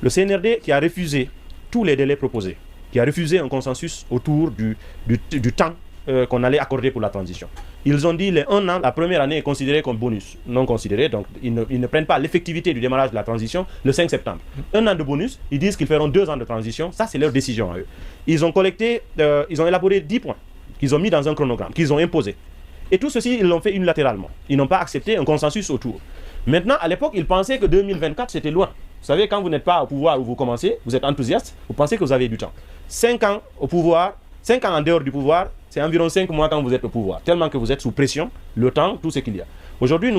Le CNRD qui a refusé tous les délais proposés, qui a refusé un consensus autour du temps qu'on allait accorder pour la transition. Ils ont dit les 1 an, la première année est considérée comme bonus, non considéré, donc ils ne prennent pas l'effectivité du démarrage de la transition le 5 septembre. 1 an de bonus, ils disent qu'ils feront 2 ans de transition, ça c'est leur décision à eux. Ils ont collecté, ils ont élaboré 10 points qu'ils ont mis dans un chronogramme, qu'ils ont imposé. Et tout ceci, ils l'ont fait unilatéralement. Ils n'ont pas accepté un consensus autour. Maintenant, à l'époque, ils pensaient que 2024 c'était loin. Vous savez, quand vous n'êtes pas au pouvoir où vous commencez, vous êtes enthousiaste, vous pensez que vous avez du temps. 5 ans au pouvoir, 5 ans en dehors du pouvoir, c'est environ 5 mois quand vous êtes au pouvoir, tellement que vous êtes sous pression, le temps, tout ce qu'il y a. Aujourd'hui,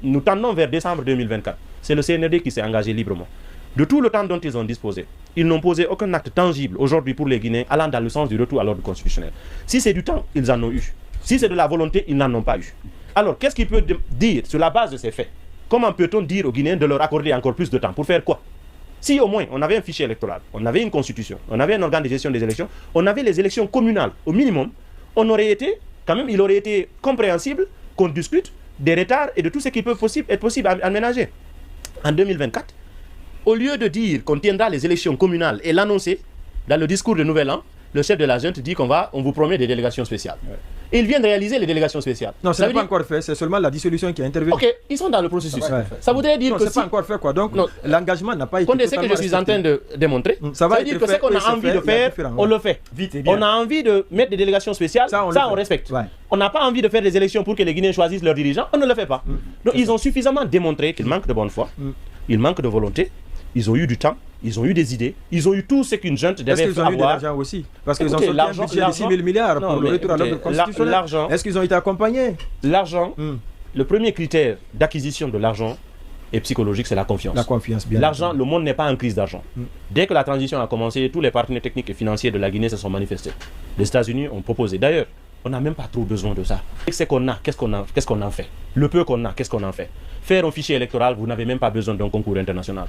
nous tendons vers décembre 2024. C'est le CNRD qui s'est engagé librement. De tout le temps dont ils ont disposé, ils n'ont posé aucun acte tangible aujourd'hui pour les Guinéens allant dans le sens du retour à l'ordre constitutionnel. Si c'est du temps, ils en ont eu. Si c'est de la volonté, ils n'en ont pas eu. Alors, qu'est-ce qu'il peut dire sur la base de ces faits? Comment peut-on dire aux Guinéens de leur accorder encore plus de temps? Pour faire quoi? Si au moins on avait un fichier électoral, on avait une constitution, on avait un organe de gestion des élections, on avait les élections communales au minimum, on aurait été, quand même, il aurait été compréhensible qu'on discute des retards et de tout ce qui peut être possible à aménager. En 2024, au lieu de dire qu'on tiendra les élections communales et l'annoncer, dans le discours de Nouvel An, le chef de la junte dit on vous promet des délégations spéciales. Ouais. Et ils viennent de réaliser les délégations spéciales. Non, ça n'est pas encore fait, c'est seulement la dissolution qui est intervenue. Ok, ils sont dans le processus. Ça voudrait dire que c'est pas encore fait quoi. Donc l'engagement n'a pas été totalement respecté. Ce que je suis en train de démontrer, ça veut dire que ce qu'on a envie de faire, on le fait. Vite et bien. On a envie de mettre des délégations spéciales, ça on respecte. Ouais. On n'a pas envie de faire des élections pour que les Guinéens choisissent leurs dirigeants, on ne le fait pas. Donc ils ont suffisamment démontré qu'ils manquent de bonne foi, ils manquent de volonté. Ils ont eu du temps, ils ont eu des idées, ils ont eu tout ce qu'une junte devait avoir. Est-ce qu'ils ont eu de l'argent aussi? Parce qu'ils ont sorti un budget de 6 000 milliards pour le retour à l'ordre constitutionnel. Est-ce qu'ils ont été accompagnés? L'argent, le premier critère d'acquisition de l'argent est psychologique, c'est la confiance. La confiance, bien. L'argent, le monde n'est pas en crise d'argent. Dès que la transition a commencé, tous les partenaires techniques et financiers de la Guinée se sont manifestés. Les États-Unis ont proposé. D'ailleurs, on n'a même pas trop besoin de ça. Ce qu'on a, qu'est-ce qu'on en fait? Le peu qu'on a, qu'est-ce qu'on en fait? Faire un fichier électoral, vous n'avez même pas besoin d'un concours international.